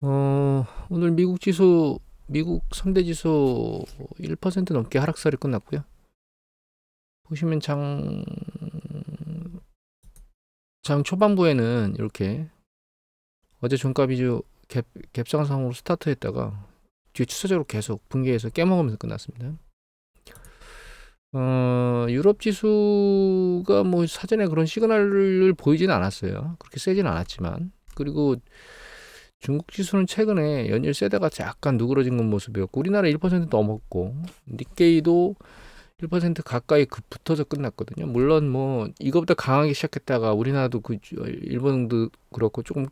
오늘 미국 상대 지수 1% 넘게 하락세를 끝났고요. 보시면 장 초반부에는 이렇게 어제 종가 비중 갭상승으로 스타트했다가 뒤에 추세적으로 계속 붕괴해서 깨먹으면서 끝났습니다. 유럽 지수가 뭐 사전에 그런 시그널을 보이지는 않았어요. 그렇게 세진 않았지만. 그리고 중국 지수는 최근에 연일 세다가 약간 누그러진 모습이었고, 우리나라 1% 넘었고, 니케이도 1% 가까이 붙어서 끝났거든요. 물론 뭐 이거보다 강하게 시작했다가 우리나라도 일본도 그렇고 조금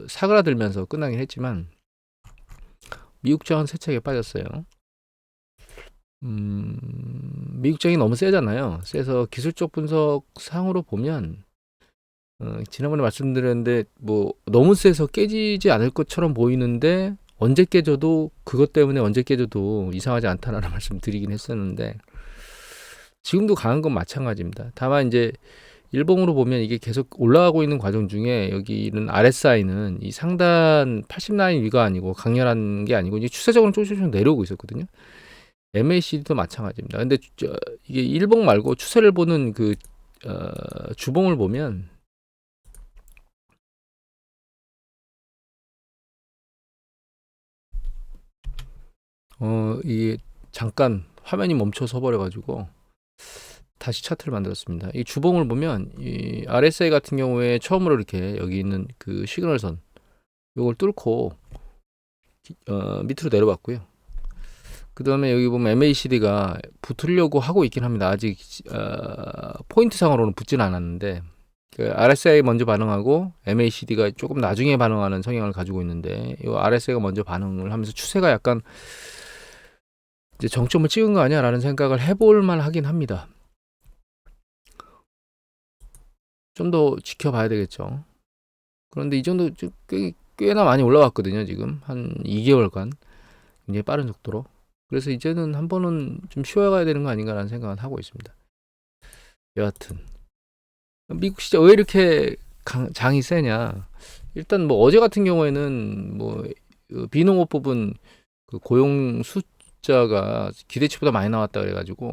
사그라들면서 끝나긴 했지만, 미국장은 세차게 빠졌어요. 미국장이 너무 세잖아요. 세서 기술적 분석 상으로 보면 지난번에 말씀드렸는데 뭐 너무 세서 깨지지 않을 것처럼 보이는데 언제 깨져도 그것 때문에 언제 깨져도 이상하지 않다라는 말씀 드리긴 했었는데 지금도 강한 건 마찬가지입니다. 다만 이제 일봉으로 보면 이게 계속 올라가고 있는 과정 중에 여기는 RSI는 이 상단 80라인 위가 아니고 강렬한 게 아니고 이제 추세적으로 조금씩 내려오고 있었거든요. MACD도 마찬가지입니다. 근데 이게 일봉 말고 추세를 보는 주봉을 보면 이게 잠깐 화면이 멈춰서 버려가지고 다시 차트를 만들었습니다. 이 주봉을 보면 이 RSI 같은 경우에 처음으로 이렇게 여기 있는 그 시그널선 요걸 뚫고 밑으로 내려왔고요. 그 다음에 여기 보면 MACD가 붙으려고 하고 있긴 합니다. 아직 포인트 상으로는 붙지는 않았는데 그 RSI 먼저 반응하고 MACD가 조금 나중에 반응하는 성향을 가지고 있는데 이 RSI가 먼저 반응을 하면서 추세가 약간 이제 정점을 찍은 거 아니야라는 생각을 해볼 만하긴 합니다. 좀 더 지켜봐야 되겠죠. 그런데 이 정도 꽤나 많이 올라왔거든요. 지금 한 2개월간 굉장히 빠른 속도로. 그래서 이제는 한 번은 좀 쉬어가야 되는 거 아닌가라는 생각은 하고 있습니다. 여하튼 미국 시장 왜 이렇게 장이 세냐? 일단 뭐 어제 같은 경우에는 뭐 비농업 부분 그 고용 숫자가 기대치보다 많이 나왔다 그래가지고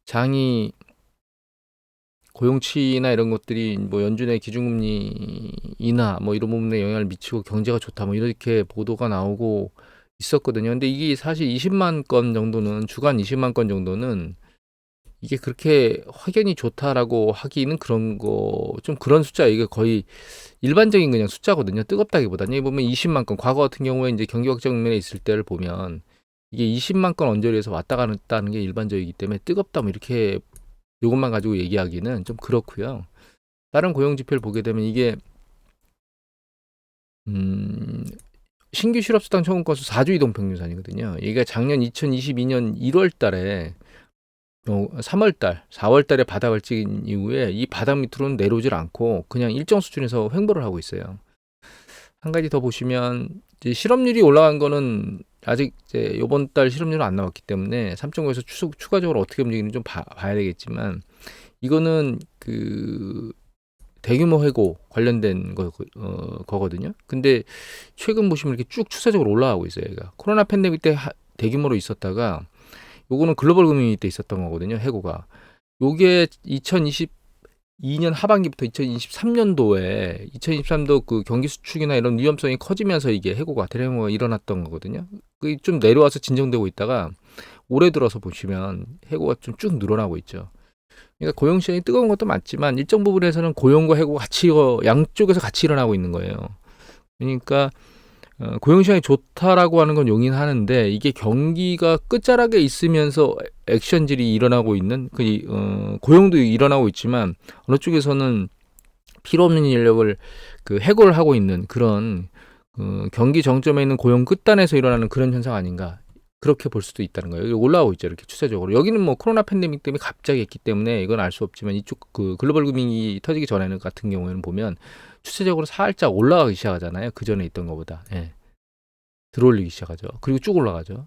장이 고용치나 이런 것들이 뭐 연준의 기준금리 인하 뭐 이런 부분에 영향을 미치고 경제가 좋다 뭐 이렇게 보도가 나오고 있었거든요. 근데 이게 사실 20만 건 정도는 주간 20만 건 정도는 이게 그렇게 확연히 좋다라고 하기는 그런 거 좀 그런 숫자 이게 거의 일반적인 그냥 숫자거든요. 뜨겁다기보다는 여기 보면 20만 건 과거 같은 경우에 이제 경기 확정면에 있을 때를 보면 이게 20만 건 언저리에서 왔다 갔다는 게 일반적이기 때문에 뜨겁다 뭐 이렇게 요것만 가지고 얘기하기는 좀 그렇고요. 다른 고용 지표를 보게 되면 이게 음, 신규 실업수당 청구 건수 4주 이동 평균선이거든요. 이게 작년 2022년 1월 달에 3월 달, 4월 달에 바닥을 찍은 이후에 이 바닥 밑으로는 내려오질 않고 그냥 일정 수준에서 횡보를 하고 있어요. 한 가지 더 보시면 이제 실업률이 올라간 거는 아직 이제 이번 달 실업률은 안 나왔기 때문에 3.9에서 추가적으로 어떻게 움직이는지 좀 봐야 되겠지만 이거는 그 대규모 해고 관련된 거거든요. 근데 최근 보시면 이렇게 쭉 추세적으로 올라가고 있어요. 얘가. 코로나 팬데믹 때 대규모로 있었다가 요거는 글로벌 금융위 때 있었던 거거든요. 해고가. 요게 2022년 하반기부터 2023년도에 2023도 그 경기 수축이나 이런 위험성이 커지면서 이게 해고가 대량 해고가 일어났던 거거든요. 그게 좀 내려와서 진정되고 있다가 올해 들어서 보시면 해고가 좀 쭉 늘어나고 있죠. 그러니까 고용 시장이 뜨거운 것도 맞지만 일정 부분에서는 고용과 해고가 같이 양쪽에서 같이 일어나고 있는 거예요. 그러니까 고용 시장이 좋다라고 하는 건 용인하는데 이게 경기가 끝자락에 있으면서 액션질이 일어나고 있는 고용도 일어나고 있지만 어느 쪽에서는 필요 없는 인력을 해고를 하고 있는 그런 경기 정점에 있는 고용 끝단에서 일어나는 그런 현상 아닌가 그렇게 볼 수도 있다는 거예요. 여기 올라오고 있죠. 이렇게 추세적으로. 여기는 뭐 코로나 팬데믹 때문에 갑자기 했기 때문에 이건 알 수 없지만 이쪽 그 글로벌 금융이 터지기 전에는 같은 경우에는 보면 추세적으로 살짝 올라가기 시작하잖아요. 그 전에 있던 것보다. 예. 들어올리기 시작하죠. 그리고 쭉 올라가죠.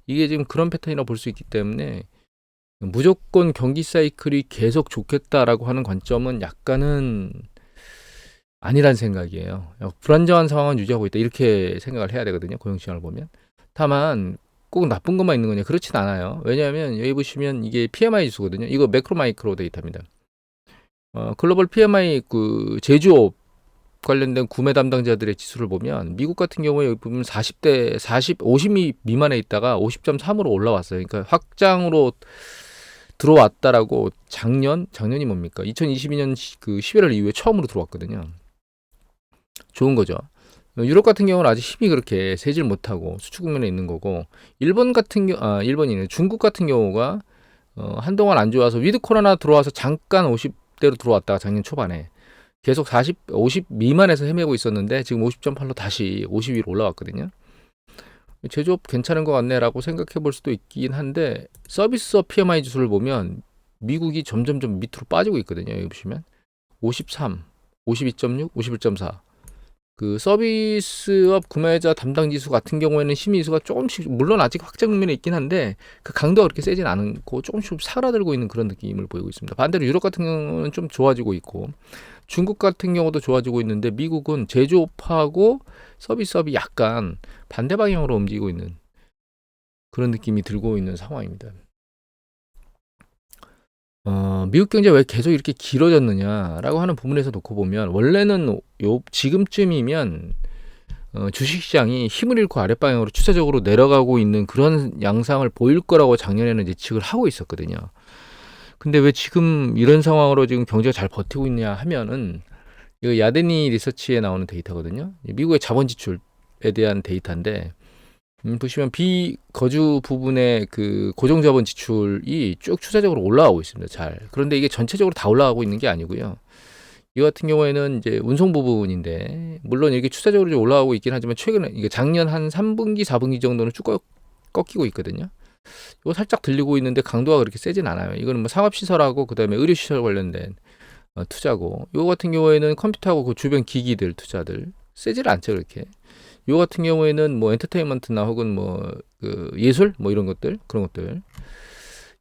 이게 지금 그런 패턴이라고 볼 수 있기 때문에 무조건 경기 사이클이 계속 좋겠다라고 하는 관점은 약간은 아니란 생각이에요. 불안정한 상황은 유지하고 있다. 이렇게 생각을 해야 되거든요. 고용 시장을 보면. 다만 꼭 나쁜 것만 있는 거냐? 그렇진 않아요. 왜냐하면 여기 보시면 이게 PMI 지수거든요. 이거 매크로 마이크로 데이터입니다. 글로벌 PMI 그 제조업 관련된 구매 담당자들의 지수를 보면 미국 같은 경우에 여기 보면 40대 50 미만에 있다가 50.3으로 올라왔어요. 그러니까 확장으로 들어왔다라고 작년이 뭡니까? 2022년 그 11월 이후에 처음으로 들어왔거든요. 좋은 거죠. 유럽 같은 경우는 아직 힘이 그렇게 세질 못하고 수축 국면에 있는 거고, 일본이네. 중국 같은 경우가 한동안 안 좋아서 위드 코로나 들어와서 잠깐 50대로 들어왔다가 작년 초반에 계속 50 미만에서 헤매고 있었는데 지금 50.8로 다시 50 위로 올라왔거든요. 제조업 괜찮은 것 같네라고 생각해 볼 수도 있긴 한데, 서비스업 PMI 지수를 보면 미국이 점점점 밑으로 빠지고 있거든요. 여기 보시면 53, 52.6, 51.4. 그 서비스업 구매자 담당 지수 같은 경우에는 심의 지수가 조금씩, 물론 아직 확장 국면에 있긴 한데 그 강도가 그렇게 세진 않고 조금씩 사그라들고 있는 그런 느낌을 보이고 있습니다. 반대로 유럽 같은 경우는 좀 좋아지고 있고, 중국 같은 경우도 좋아지고 있는데, 미국은 제조업하고 서비스업이 약간 반대 방향으로 움직이고 있는 그런 느낌이 들고 있는 상황입니다. 미국 경제 왜 계속 이렇게 길어졌느냐라고 하는 부분에서 놓고 보면, 원래는 지금쯤이면 주식시장이 힘을 잃고 아랫방향으로 추세적으로 내려가고 있는 그런 양상을 보일 거라고 작년에는 예측을 하고 있었거든요. 근데 왜 지금 이런 상황으로 지금 경제가 잘 버티고 있냐 하면은, 이거 야데니 리서치에 나오는 데이터거든요. 미국의 자본 지출에 대한 데이터인데, 보시면 비거주 부분의 그 고정자본 지출이 쭉 추세적으로 올라가고 있습니다. 잘. 그런데 이게 전체적으로 다 올라가고 있는 게 아니고요. 이 같은 경우에는 이제 운송 부분인데, 물론 이게 추세적으로 좀 올라가고 있긴 하지만 최근에 이게 작년 한 3분기, 4분기 정도는 쭉 꺾이고 있거든요. 이거 살짝 들리고 있는데 강도가 그렇게 세진 않아요. 이거는 뭐 상업시설하고 그다음에 의료시설 관련된 투자고, 이거 같은 경우에는 컴퓨터하고 그 주변 기기들 투자들 세질 않죠, 그렇게. 요 같은 경우에는 뭐 엔터테인먼트나 혹은 뭐 그 예술 뭐 이런 것들, 그런 것들,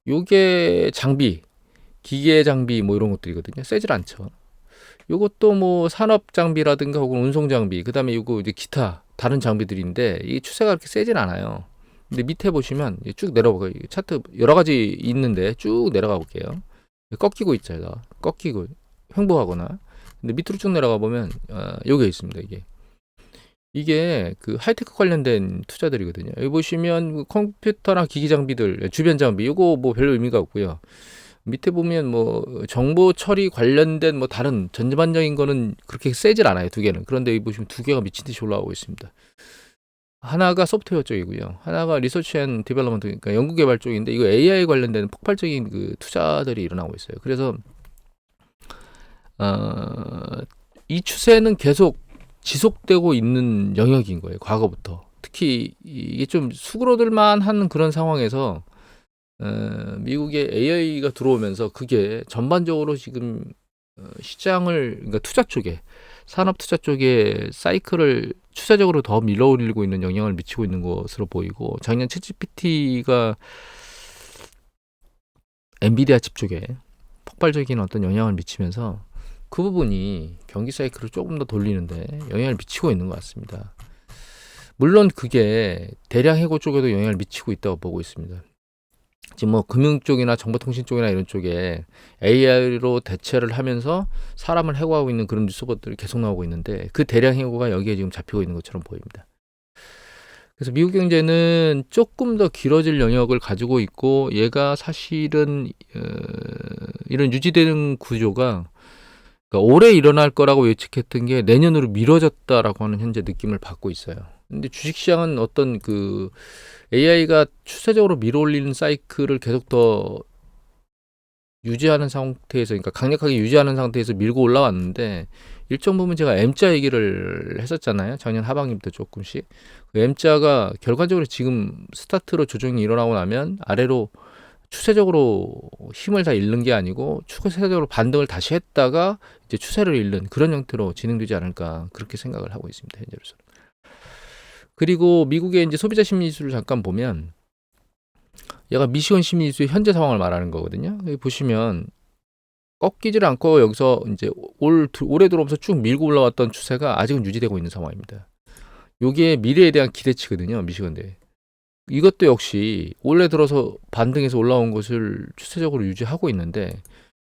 요게 장비, 기계 장비 뭐 이런 것들이거든요. 세질 않죠. 요것도 뭐 산업 장비라든가 혹은 운송 장비, 그다음에 요거 이제 기타 다른 장비들인데 이 추세가 그렇게 세진 않아요. 근데 밑에 보시면 쭉 내려가요. 차트 여러 가지 있는데 쭉 내려가 볼게요. 꺾이고 있죠. 꺾이고 횡보하거나. 근데 밑으로 쭉 내려가 보면 여기 있습니다. 이게 그 하이테크 관련된 투자들이거든요. 여기 보시면 컴퓨터나 기기 장비들, 주변 장비, 이거 뭐 별 의미가 없고요. 밑에 보면 뭐 정보 처리 관련된 뭐 다른 전반적인 거는 그렇게 세질 않아요, 두 개는. 그런데 여기 보시면 두 개가 미친 듯이 올라오고 있습니다. 하나가 소프트웨어 쪽이고요. 하나가 리서치 앤 디벨롭먼트, 그러니까 연구 개발 쪽인데, 이거 AI 관련된 폭발적인 그 투자들이 일어나고 있어요. 그래서 이 추세는 계속 지속되고 있는 영역인 거예요. 과거부터. 특히 이게 좀 수그러들만 한 그런 상황에서 미국의 AI가 들어오면서 그게 전반적으로 지금 시장을, 그러니까 투자 쪽에, 산업 투자 쪽에 사이클을 추세적으로 더 밀어올리고 있는 영향을 미치고 있는 것으로 보이고, 작년 챗GPT가 엔비디아 칩 쪽에 폭발적인 어떤 영향을 미치면서 그 부분이 경기 사이클을 조금 더 돌리는데 영향을 미치고 있는 것 같습니다. 물론 그게 대량 해고 쪽에도 영향을 미치고 있다고 보고 있습니다. 지금 뭐 금융 쪽이나 정보통신 쪽이나 이런 쪽에 AI로 대체를 하면서 사람을 해고하고 있는 그런 뉴스들이 계속 나오고 있는데, 그 대량 해고가 여기에 지금 잡히고 있는 것처럼 보입니다. 그래서 미국 경제는 조금 더 길어질 영역을 가지고 있고, 얘가 사실은 이런 유지되는 구조가, 그러니까 올해 일어날 거라고 예측했던 게 내년으로 미뤄졌다라고 하는 현재 느낌을 받고 있어요. 근데 주식시장은 어떤 그 AI가 추세적으로 밀어올리는 사이클을 계속 더 유지하는 상태에서, 그러니까 강력하게 유지하는 상태에서 밀고 올라왔는데, 일정 부분 제가 M자 얘기를 했었잖아요. 작년 하반기부터 조금씩. 그 M자가 결과적으로 지금 스타트로 조정이 일어나고 나면 아래로 추세적으로 힘을 다 잃는 게 아니고 추세적으로 반등을 다시 했다가 이제 추세를 잃는 그런 형태로 진행되지 않을까, 그렇게 생각을 하고 있습니다, 현재로서는. 그리고 미국의 이제 소비자 심리지수를 잠깐 보면, 얘가 미시건 심리지수의 현재 상황을 말하는 거거든요. 여기 보시면 꺾이질 않고 여기서 이제 올해 들어오면서 쭉 밀고 올라왔던 추세가 아직은 유지되고 있는 상황입니다. 요게 미래에 대한 기대치거든요, 미시건대. 이것도 역시 올해 들어서 반등해서 올라온 것을 추세적으로 유지하고 있는데,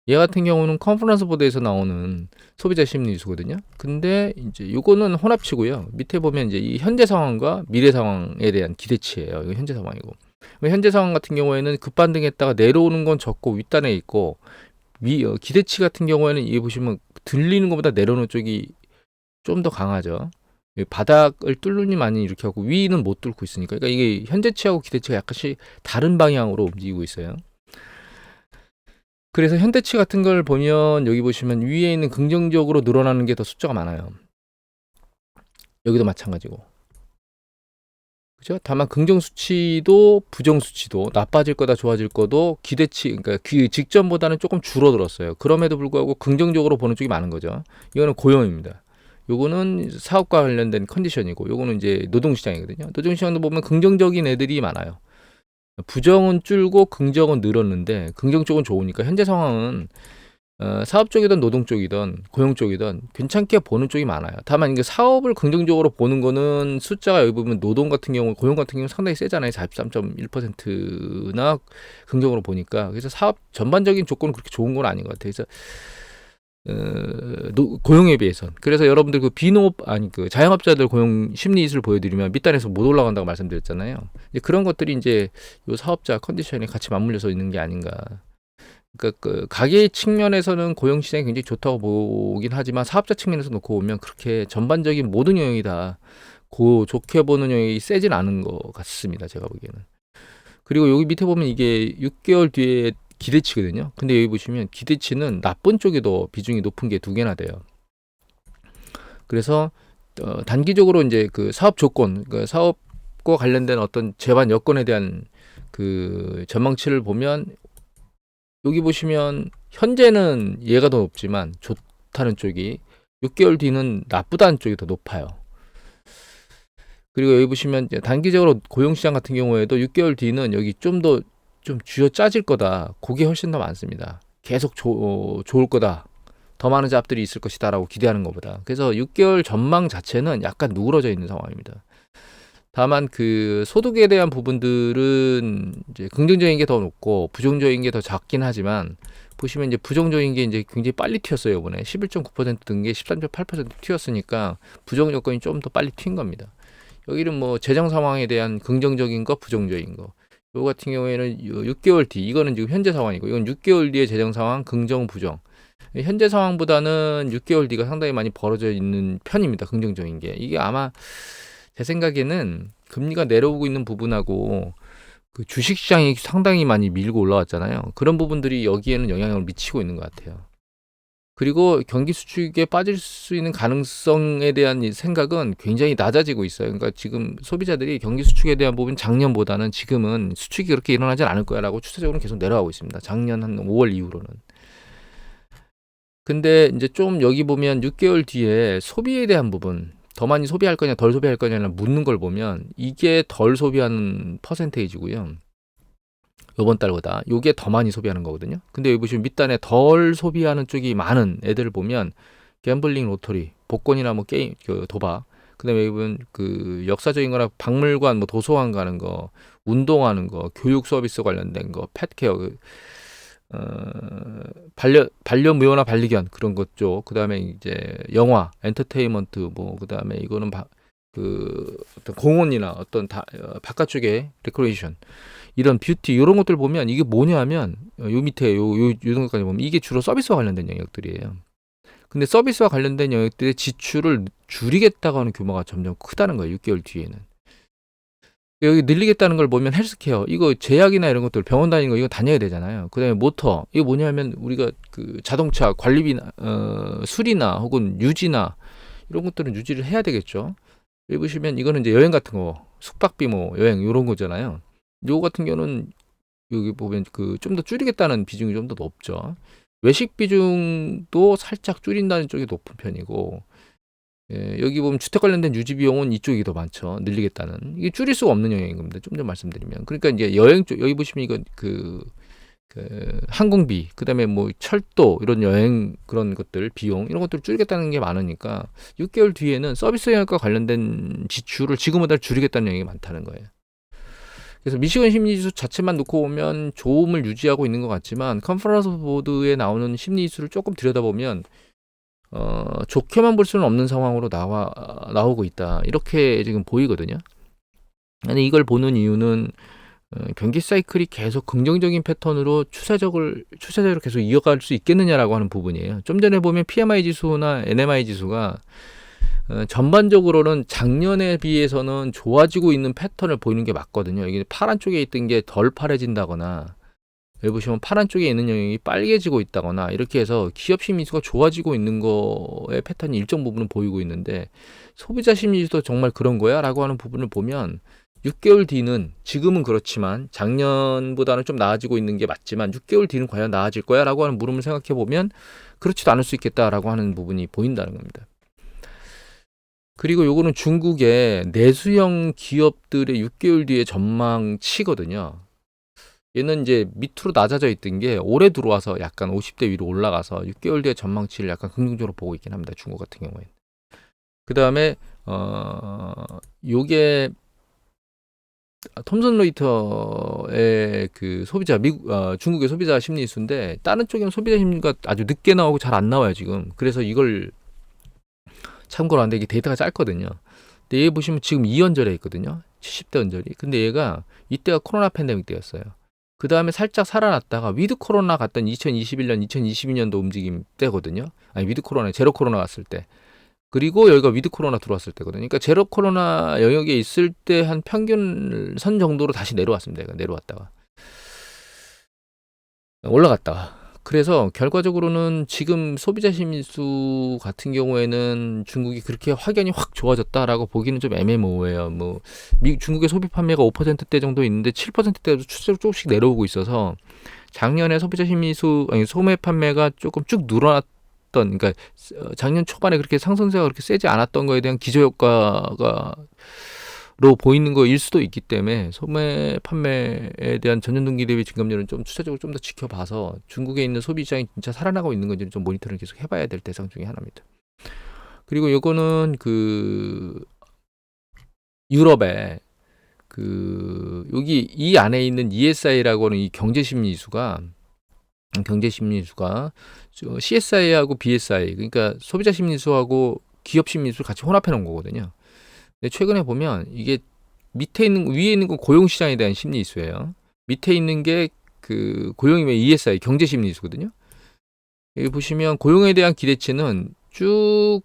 얘 같은 경우는 컨퍼런스 보드에서 나오는 소비자 심리 지수거든요. 근데 이제 요거는 혼합치고요. 밑에 보면 이제 이 현재 상황과 미래 상황에 대한 기대치예요. 이거 현재 상황이고. 현재 상황 같은 경우에는 급반등했다가 내려오는 건 적고 윗단에 있고, 기대치 같은 경우에는 이 보시면 들리는 것보다 내려오는 쪽이 좀 더 강하죠. 바닥을 뚫느니 많이 이렇게 하고 위는 못 뚫고 있으니까, 그러니까 이게 현재치하고 기대치가 약간씩 다른 방향으로 움직이고 있어요. 그래서 현대치 같은 걸 보면 여기 보시면 위에 있는 긍정적으로 늘어나는 게 더 숫자가 많아요. 여기도 마찬가지고. 그죠? 다만 긍정 수치도 부정 수치도 나빠질 거다 좋아질 거도 기대치, 그러니까 그 직전보다는 조금 줄어들었어요. 그럼에도 불구하고 긍정적으로 보는 쪽이 많은 거죠. 이거는 고용입니다. 요거는 사업과 관련된 컨디션이고, 요거는 이제 노동시장이거든요. 노동시장도 보면 긍정적인 애들이 많아요. 부정은 줄고 긍정은 늘었는데, 긍정 쪽은 좋으니까 현재 상황은 사업 쪽이든 노동 쪽이든 고용 쪽이든 괜찮게 보는 쪽이 많아요. 다만 이게 사업을 긍정적으로 보는 거는 숫자가 여기 보면 노동 같은 경우, 고용 같은 경우 상당히 세잖아요. 43.1%나 긍정으로 보니까. 그래서 사업 전반적인 조건은 그렇게 좋은 건 아닌 것 같아요. 그래서 고용에 비해선. 그래서 여러분들 그 그 자영업자들 고용 심리지수를 보여드리면 밑단에서 못 올라간다고 말씀드렸잖아요. 이제 그런 것들이 이제 요 사업자 컨디션에 같이 맞물려서 있는 게 아닌가. 그러니까 그 가계 측면에서는 고용 시장이 굉장히 좋다고 보긴 하지만, 사업자 측면에서 놓고 보면 그렇게 전반적인 모든 영역이 다 좋게 보는 영역이 세진 않은 것 같습니다, 제가 보기에는. 그리고 여기 밑에 보면 이게 6개월 뒤에 기대치거든요. 근데 여기 보시면 기대치는 나쁜 쪽이 더 비중이 높은 게 2개나 돼요. 그래서 단기적으로 이제 그 사업 조건, 그 사업과 관련된 어떤 제반 여건에 대한 그 전망치를 보면, 여기 보시면 현재는 얘가 더 높지만 좋다는 쪽이, 6개월 뒤는 나쁘다는 쪽이 더 높아요. 그리고 여기 보시면 단기적으로 고용시장 같은 경우에도 6개월 뒤는 여기 좀 쥐어 짜질 거다. 그게 훨씬 더 많습니다. 계속 좋을 거다. 더 많은 잡들이 있을 것이다 라고 기대하는 것보다. 그래서 6개월 전망 자체는 약간 누그러져 있는 상황입니다. 다만 그 소득에 대한 부분들은 이제 긍정적인 게 더 높고 부정적인 게 더 작긴 하지만, 보시면 이제 부정적인 게 이제 굉장히 빨리 튀었어요. 이번에 11.9% 든 게 13.8% 튀었으니까 부정 여건이 좀 더 빨리 튄 겁니다. 여기는 뭐 재정 상황에 대한 긍정적인 거, 부정적인 거. 요 같은 경우에는 6개월 뒤, 이거는 지금 현재 상황이고, 이건 6개월 뒤의 재정 상황, 긍정, 부정. 현재 상황보다는 6개월 뒤가 상당히 많이 벌어져 있는 편입니다. 긍정적인 게. 이게 아마 제 생각에는 금리가 내려오고 있는 부분하고 그 주식시장이 상당히 많이 밀고 올라왔잖아요. 그런 부분들이 여기에는 영향을 미치고 있는 것 같아요. 그리고 경기 수축에 빠질 수 있는 가능성에 대한 생각은 굉장히 낮아지고 있어요. 그러니까 지금 소비자들이 경기 수축에 대한 부분 작년보다는 지금은 수축이 그렇게 일어나진 않을 거야라고 추세적으로 계속 내려가고 있습니다. 작년 한 5월 이후로는. 근데 이제 좀 여기 보면 6개월 뒤에 소비에 대한 부분, 더 많이 소비할 거냐 덜 소비할 거냐를 묻는 걸 보면 이게 덜 소비하는 퍼센테이지고요. 요번 달보다 요게 더 많이 소비하는 거거든요. 근데 여기 보시면 밑단에 덜 소비하는 쪽이 많은 애들을 보면 갬블링, 로터리, 복권이나 뭐 게임, 그 도박, 그다음에 여기 보면 그 역사적인 거나 박물관, 뭐 도서관 가는 거, 운동하는 거, 교육 서비스 관련된 거, 펫케어, 반려묘나 반리견 그런 것 쪽, 그다음에 이제 영화, 엔터테인먼트, 뭐 그다음에 이거는 그 어떤 공원이나 어떤 바깥쪽에 레크레이션, 이런 뷰티, 이런 것들 보면 이게 뭐냐면 요 밑에 요 정도까지 보면 이게 주로 서비스와 관련된 영역들이에요. 근데 서비스와 관련된 영역들의 지출을 줄이겠다고 하는 규모가 점점 크다는 거예요. 6개월 뒤에는. 여기 늘리겠다는 걸 보면 헬스케어, 이거 제약이나 이런 것들, 병원 다니는 거 이거 다녀야 되잖아요. 그다음에 모터, 이거 뭐냐면 우리가 그 자동차 관리비나 수리나 혹은 유지나 이런 것들은 유지를 해야 되겠죠. 여기 보시면 이거는 이제 여행 같은 거, 숙박비 뭐 여행 이런 거잖아요. 요거 같은 경우는 여기 보면 그 좀 더 줄이겠다는 비중이 좀 더 높죠. 외식 비중도 살짝 줄인다는 쪽이 높은 편이고, 예, 여기 보면 주택 관련된 유지 비용은 이쪽이 더 많죠. 늘리겠다는. 이게 줄일 수가 없는 영역인 겁니다. 좀 더 말씀드리면. 그러니까 이제 여행 쪽, 여기 보시면 이건 그 항공비, 그다음에 뭐 철도 이런 여행 그런 것들 비용 이런 것들을 줄이겠다는 게 많으니까 6개월 뒤에는 서비스 영역과 관련된 지출을 지금보다 줄이겠다는 영역이 많다는 거예요. 그래서 미시건 심리지수 자체만 놓고 보면 좋음을 유지하고 있는 것 같지만 컨퍼런스 보드에 나오는 심리지수를 조금 들여다보면 좋게만 볼 수는 없는 상황으로 나오고 있다, 이렇게 지금 보이거든요. 근데 이걸 보는 이유는 경기 사이클이 계속 긍정적인 패턴으로 추세적으로 계속 이어갈 수 있겠느냐라고 하는 부분이에요. 좀 전에 보면 PMI 지수나 NMI 지수가 전반적으로는 작년에 비해서는 좋아지고 있는 패턴을 보이는 게 맞거든요. 이게 파란 쪽에 있던 게 덜 파래진다거나, 여기 보시면 파란 쪽에 있는 영역이 빨개지고 있다거나, 이렇게 해서 기업 심리지수가 좋아지고 있는 거의 패턴이 일정 부분은 보이고 있는데, 소비자 심리지수도 정말 그런 거야? 라고 하는 부분을 보면 6개월 뒤는, 지금은 그렇지만 작년보다는 좀 나아지고 있는 게 맞지만 6개월 뒤는 과연 나아질 거야? 라고 하는 물음을 생각해 보면 그렇지도 않을 수 있겠다라고 하는 부분이 보인다는 겁니다. 그리고 요거는 중국의 내수형 기업들의 6개월 뒤의 전망치거든요. 얘는 이제 밑으로 낮아져 있던 게 올해 들어와서 약간 50대 위로 올라가서 6개월 뒤의 전망치를 약간 긍정적으로 보고 있긴 합니다. 중국 같은 경우에는. 그 다음에 요게 톰슨 로이터의 그 소비자 중국의 소비자 심리지수인데, 다른 쪽에는 소비자 심리가 아주 늦게 나오고 잘 안 나와요 지금. 그래서 이걸 참고로 하는데 이게 데이터가 짧거든요. 근데 얘 보시면 지금 2연절에 있거든요. 70대 연절이. 근데 얘가 이때가 코로나 팬데믹 때였어요. 그 다음에 살짝 살아났다가 위드 코로나 갔던 2021년, 2022년도 움직임 때거든요. 아니 위드 코로나, 제로 코로나 갔을 때. 그리고 여기가 위드 코로나 들어왔을 때거든요. 그러니까 제로 코로나 영역에 있을 때 한 평균 선 정도로 다시 내려왔습니다. 얘가 내려왔다가 올라갔다가. 그래서 결과적으로는 지금 소비자 심리지수 같은 경우에는 중국이 그렇게 확연히 확 좋아졌다라고 보기는 좀 애매모호해요. 뭐 중국의 소비 판매가 5%대 정도 있는데 7%대도 추세로 조금씩 내려오고 있어서, 작년에 소비자 심리지수 소매 판매가 조금 쭉 늘어났던, 그러니까 작년 초반에 그렇게 상승세가 그렇게 세지 않았던 거에 대한 기저효과가 로 보이는 거일 수도 있기 때문에, 소매 판매에 대한 전년 동기 대비 증감률은 좀 추세적으로 좀 더 지켜봐서 중국에 있는 소비 시장이 진짜 살아나고 있는 건지를 좀 모니터링 계속 해봐야 될 대상 중에 하나입니다. 그리고 요거는 유럽에 여기 이 안에 있는 ESI라고 하는 이 경제심리지수가 CSI하고 BSI, 그러니까 소비자 심리지수하고 기업 심리지수를 같이 혼합해 놓은 거거든요. 근데 최근에 보면 이게 위에 있는 건 고용시장에 대한 심리지수예요. 밑에 있는 게 고용이면 ESI, 경제심리지수거든요. 여기 보시면 고용에 대한 기대치는 쭉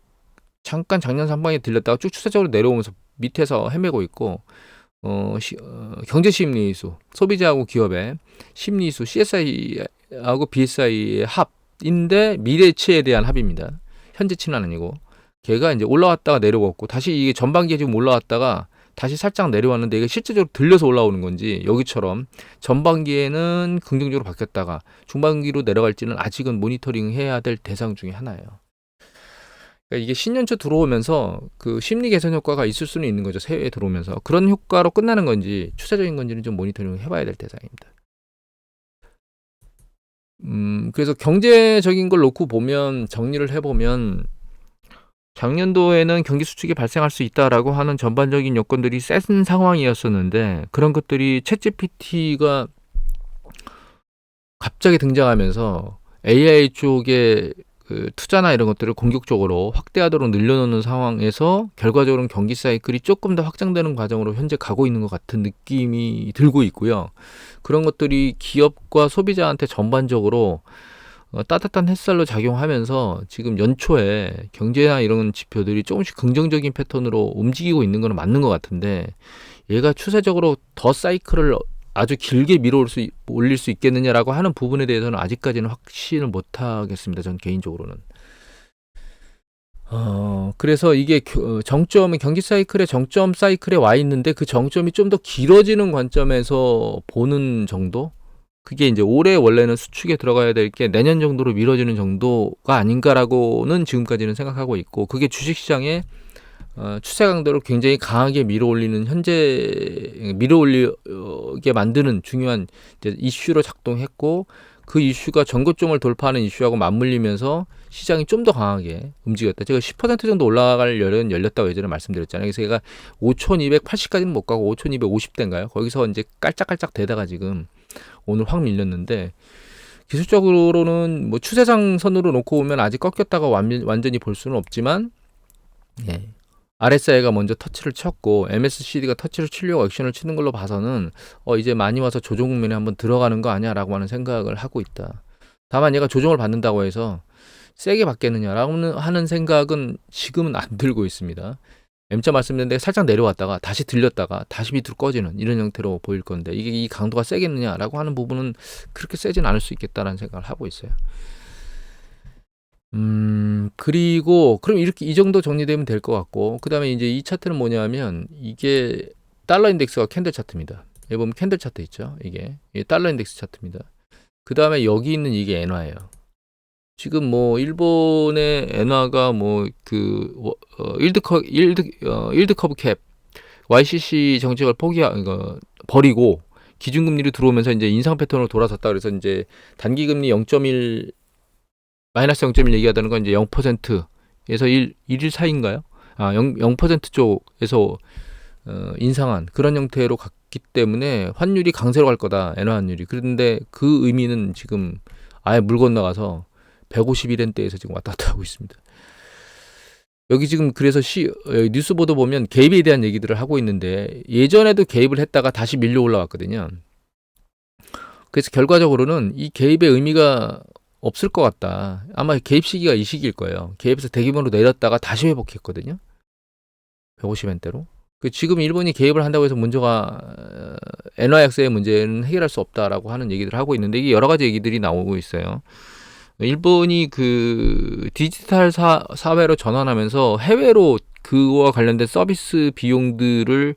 잠깐 작년 상반기에 들렸다가 쭉 추세적으로 내려오면서 밑에서 헤매고 있고, 경제심리지수, 소비자하고 기업의 심리지수 CSI하고 BSI의 합인데 미래치에 대한 합입니다. 현재치는 아니고. 걔가 이제 올라왔다가 내려왔고, 다시 이게 전반기에 지금 올라왔다가 다시 살짝 내려왔는데, 이게 실제적으로 들려서 올라오는 건지, 여기처럼 전반기에는 긍정적으로 바뀌었다가 중반기로 내려갈지는 아직은 모니터링 해야 될 대상 중에 하나예요. 그러니까 이게 신년초 들어오면서 심리 개선 효과가 있을 수는 있는 거죠. 새해에 들어오면서. 그런 효과로 끝나는 건지 추세적인 건지는 좀 모니터링 해봐야 될 대상입니다. 그래서 경제적인 걸 놓고 보면, 정리를 해보면, 작년도에는 경기 수축이 발생할 수 있다라고 하는 전반적인 여건들이 센 상황이었었는데, 그런 것들이 챗GPT가 갑자기 등장하면서 AI 쪽에 투자나 이런 것들을 공격적으로 확대하도록 늘려놓는 상황에서 결과적으로는 경기 사이클이 조금 더 확장되는 과정으로 현재 가고 있는 것 같은 느낌이 들고 있고요. 그런 것들이 기업과 소비자한테 전반적으로 따뜻한 햇살로 작용하면서 지금 연초에 경제나 이런 지표들이 조금씩 긍정적인 패턴으로 움직이고 있는 건 맞는 것 같은데, 얘가 추세적으로 더 사이클을 아주 길게 올릴 수 있겠느냐라고 하는 부분에 대해서는 아직까지는 확신을 못 하겠습니다. 전 개인적으로는. 그래서 이게 정점은 경기 사이클의 정점 사이클에 와 있는데, 그 정점이 좀 더 길어지는 관점에서 보는 정도? 그게 이제 올해 원래는 수축에 들어가야 될 게 내년 정도로 미뤄지는 정도가 아닌가라고는 지금까지는 생각하고 있고, 그게 주식시장에 추세 강도를 굉장히 강하게 밀어올리게 만드는 중요한 이제 이슈로 작동했고, 그 이슈가 전고점을 돌파하는 이슈하고 맞물리면서 시장이 좀 더 강하게 움직였다. 제가 10% 정도 올라갈 열은 열렸다고 예전에 말씀드렸잖아요. 그래서 제가 5,280까지는 못 가고 5,250대인가요? 거기서 이제 깔짝깔짝 대다가 지금 오늘 확 밀렸는데, 기술적으로는 뭐 추세상 선으로 놓고 보면 아직 꺾였다가 완전히 볼 수는 없지만, 예. RSI가 먼저 터치를 쳤고 MACD가 터치를 치려고 액션을 치는 걸로 봐서는 이제 많이 와서 조정 국면에 한번 들어가는 거 아니야라고 하는 생각을 하고 있다. 다만 얘가 조정을 받는다고 해서 세게 받겠느냐라고 하는 생각은 지금은 안 들고 있습니다. M자 말씀드렸는데 살짝 내려왔다가 다시 들렸다가 다시 밑으로 꺼지는 이런 형태로 보일 건데, 이게 이 강도가 세겠느냐라고 하는 부분은 그렇게 세진 않을 수 있겠다라는 생각을 하고 있어요. 그리고 그럼 이렇게 이 정도 정리되면 될 것 같고, 그 다음에 이제 이 차트는 뭐냐면 이게 달러 인덱스가 캔들 차트입니다. 여기 보면 캔들 차트 있죠. 이게 달러 인덱스 차트입니다. 그 다음에 여기 있는 이게 엔화예요. 지금 뭐 일본의 엔화가 뭐 그 일드 커브 캡 YCC 정책을 버리고 기준금리로 들어오면서 이제 인상 패턴으로 돌아섰다. 그래서 이제 단기금리 0.1 마이너스 0.1 얘기하다는 건 이제 0%에서 1 사이인가요? 0% 쪽에서 인상한 그런 형태로 갔기 때문에 환율이 강세로 갈 거다. 엔화 환율이. 그런데 그 의미는 지금 아예 물 건너가서 151엔대에서 지금 왔다 갔다 하고 있습니다. 여기 지금 그래서 뉴스 보도 보면 개입에 대한 얘기들을 하고 있는데, 예전에도 개입을 했다가 다시 밀려 올라왔거든요. 그래서 결과적으로는 이 개입의 의미가 없을 것 같다. 아마 개입 시기가 이 시기일 거예요. 개입에서 대규모로 내렸다가 다시 회복했거든요. 150엔대로. 지금 일본이 개입을 한다고 해서 문제가 엔화 약세의 문제는 해결할 수 없다라고 하는 얘기들을 하고 있는데, 이게 여러 가지 얘기들이 나오고 있어요. 일본이 그 디지털 사회로 전환하면서 해외로 그와 관련된 서비스 비용들을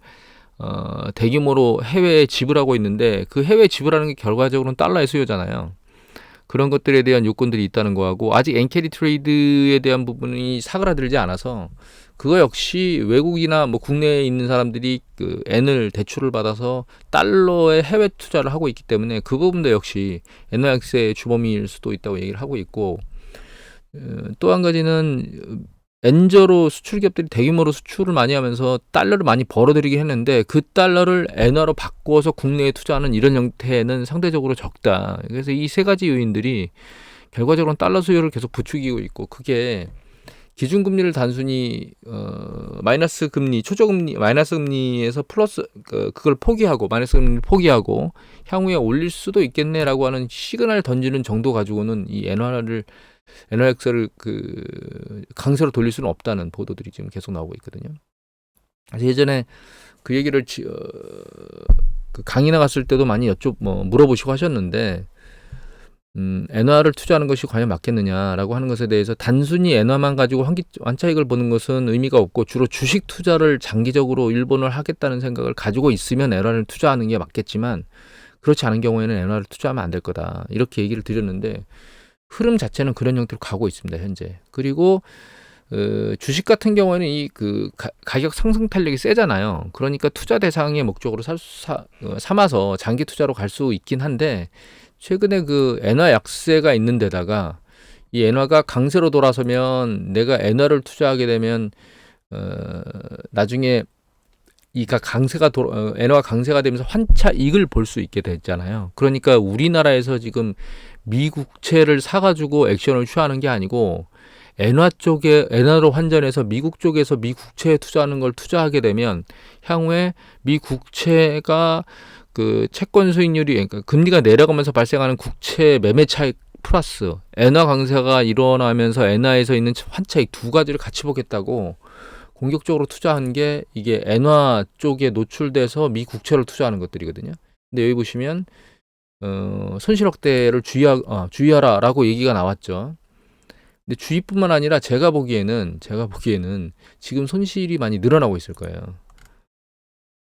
대규모로 해외에 지불하고 있는데, 그 해외 지불하는 게 결과적으로는 달러의 수요잖아요. 그런 것들에 대한 요건들이 있다는 거하고, 아직 엔캐리 트레이드에 대한 부분이 사그라들지 않아서 그거 역시 외국이나 뭐 국내에 있는 사람들이 그 엔을 대출을 받아서 달러에 해외 투자를 하고 있기 때문에 그 부분도 역시 엔화 약세의 주범일 수도 있다고 얘기를 하고 있고, 또 한 가지는 엔저로 수출기업들이 대규모로 수출을 많이 하면서 달러를 많이 벌어들이긴 했는데, 그 달러를 엔화로 바꿔서 국내에 투자하는 이런 형태는 상대적으로 적다. 그래서 이 세 가지 요인들이 결과적으로는 달러 수요를 계속 부추기고 있고, 그게 기준금리를 단순히 마이너스 금리, 초저금리, 마이너스 금리에서 플러스 그걸 포기하고 마이너스 금리를 포기하고 향후에 올릴 수도 있겠네라고 하는 시그널을 던지는 정도 가지고는 이 엔화 약세를 강세로 돌릴 수는 없다는 보도들이 지금 계속 나오고 있거든요. 그래서 예전에 그 얘기를 그 강의 나갔을 때도 많이 물어보시고 하셨는데, 엔화를 투자하는 것이 과연 맞겠느냐라고 하는 것에 대해서 단순히 엔화만 가지고 환차익을 보는 것은 의미가 없고, 주로 주식 투자를 장기적으로 일본을 하겠다는 생각을 가지고 있으면 엔화를 투자하는 게 맞겠지만, 그렇지 않은 경우에는 엔화를 투자하면 안 될 거다. 이렇게 얘기를 드렸는데, 흐름 자체는 그런 형태로 가고 있습니다, 현재. 그리고 주식 같은 경우에는 이 가격 상승 탄력이 세잖아요. 그러니까 투자 대상의 목적으로 삼아서 장기 투자로 갈 수 있긴 한데, 최근에 그 엔화 약세가 있는 데다가 이 엔화가 강세로 돌아서면 내가 엔화를 투자하게 되면 나중에 엔화가 강세가 되면서 환차 이익을 볼 수 있게 됐잖아요. 그러니까 우리나라에서 지금 미국채를 사가지고 액션을 취하는 게 아니고, 엔화로 환전해서 미국 쪽에서 미국채에 투자하는 걸 투자하게 되면 향후에 미국채가 그 채권 수익률이, 그러니까 금리가 내려가면서 발생하는 국채 매매 차익 플러스 엔화 강세가 일어나면서 엔화에서 있는 환차익 두 가지를 같이 보겠다고 공격적으로 투자한 게 이게 엔화 쪽에 노출돼서 미 국채를 투자하는 것들이거든요. 근데 여기 보시면 손실 확대를 주의하라라고 얘기가 나왔죠. 근데 주의뿐만 아니라 제가 보기에는 지금 손실이 많이 늘어나고 있을 거예요.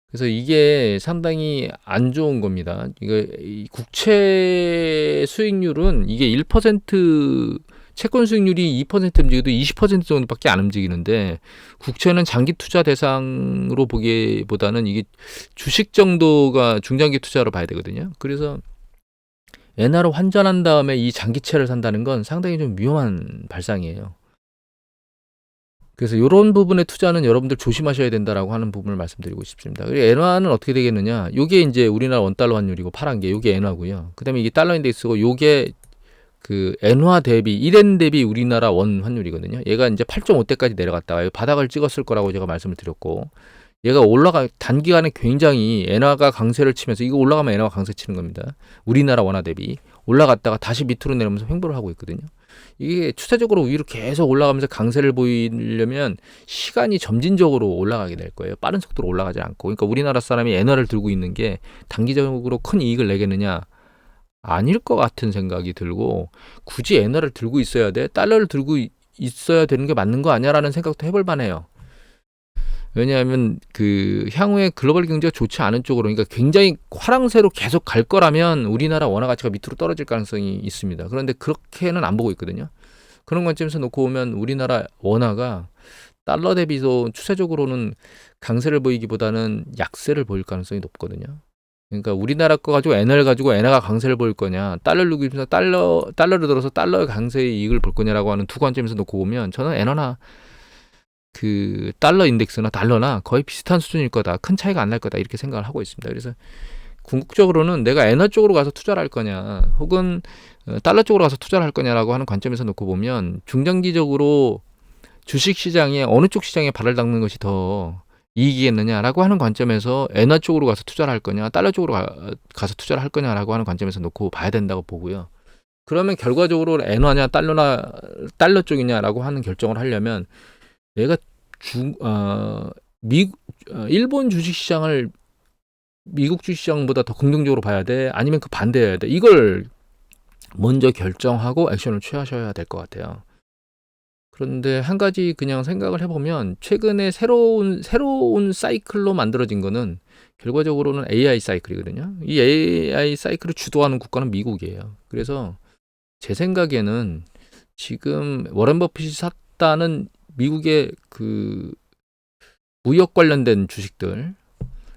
그래서 이게 상당히 안 좋은 겁니다. 이 국채 수익률은 이게 1% 채권 수익률이 2% 움직여도 20% 정도밖에 안 움직이는데 국채는 장기 투자 대상으로 보기보다는 이게 주식 정도가 중장기 투자로 봐야 되거든요. 그래서 엔화로 환전한 다음에 이 장기채를 산다는 건 상당히 좀 위험한 발상이에요. 그래서 이런 부분의 투자는 여러분들 조심하셔야 된다라고 하는 부분을 말씀드리고 싶습니다. 그리고 엔화는 어떻게 되겠느냐? 요게 이제 우리나라 원달러 환율이고 파란 게 요게 엔화고요. 그다음에 이게 달러 인덱스고 요게 그 엔화 대비 1엔 대비 우리나라 원 환율이거든요. 얘가 이제 8.5대까지 내려갔다가 바닥을 찍었을 거라고 제가 말씀을 드렸고, 얘가 단기간에 굉장히 엔화가 강세를 치면서, 이거 올라가면 엔화가 강세 치는 겁니다. 우리나라 원화 대비 올라갔다가 다시 밑으로 내려오면서 횡보를 하고 있거든요. 이게 추세적으로 위로 계속 올라가면서 강세를 보이려면 시간이 점진적으로 올라가게 될 거예요. 빠른 속도로 올라가지 않고. 그러니까 우리나라 사람이 엔화를 들고 있는 게 단기적으로 큰 이익을 내겠느냐? 아닐 것 같은 생각이 들고, 굳이 엔화를 들고 있어야 돼? 달러를 들고 있어야 되는 게 맞는 거 아니야라는 생각도 해볼 만해요. 왜냐하면 그 향후에 글로벌 경제가 좋지 않은 쪽으로, 그러니까 굉장히 화랑세로 계속 갈 거라면 우리나라 원화 가치가 밑으로 떨어질 가능성이 있습니다. 그런데 그렇게는 안 보고 있거든요. 그런 관점에서 놓고 보면 우리나라 원화가 달러 대비도 추세적으로는 강세를 보이기보다는 약세를 보일 가능성이 높거든요. 그러니까 우리나라 거 가지고 엔화를 가지고 엔화가 강세를 보일 거냐, 달러를 누기 위해서 달러를 들어서 달러의 강세의 이익을 볼 거냐라고 하는 두 관점에서 놓고 보면 저는 엔화나 그 달러 인덱스나 달러나 거의 비슷한 수준일 거다. 큰 차이가 안 날 거다. 이렇게 생각을 하고 있습니다. 그래서 궁극적으로는 내가 엔화 쪽으로 가서 투자를 할 거냐, 혹은 달러 쪽으로 가서 투자를 할 거냐라고 하는 관점에서 놓고 보면 중장기적으로 주식 시장에 어느 쪽 시장에 발을 닦는 것이 더 이익이겠느냐라고 하는 관점에서 엔화 쪽으로 가서 투자를 할 거냐, 달러 쪽으로 가서 투자를 할 거냐라고 하는 관점에서 놓고 봐야 된다고 보고요. 그러면 결과적으로 엔화냐 달러 쪽이냐라고 하는 결정을 하려면 내가 일본 주식시장을 미국 주식시장보다 더 긍정적으로 봐야 돼? 아니면 그 반대해야 돼? 이걸 먼저 결정하고 액션을 취하셔야 될 것 같아요. 그런데 한 가지 그냥 생각을 해보면 최근에 새로운 사이클로 만들어진 거는 결과적으로는 AI 사이클이거든요. 이 AI 사이클을 주도하는 국가는 미국이에요. 그래서 제 생각에는 지금 워렌 버핏이 샀다는 미국의 그 무역 관련된 주식들,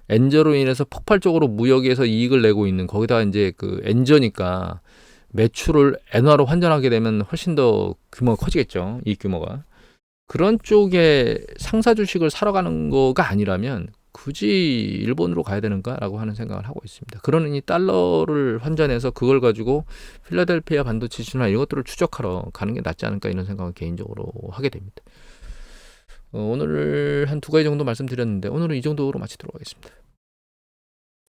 엔저로 인해서 폭발적으로 무역에서 이익을 내고 있는, 거기다가 이제 그 엔저니까 매출을 엔화로 환전하게 되면 훨씬 더 규모가 커지겠죠. 이익 규모가. 그런 쪽에 상사 주식을 사러 가는 거가 아니라면 굳이 일본으로 가야 되는가라고 하는 생각을 하고 있습니다. 그러니 달러를 환전해서 그걸 가지고 필라델피아 반도체 지수나 이런 것들을 추적하러 가는 게 낫지 않을까, 이런 생각을 개인적으로 하게 됩니다. 오늘 한 2가지 정도 말씀드렸는데 오늘은 이 정도로 마치도록 하겠습니다.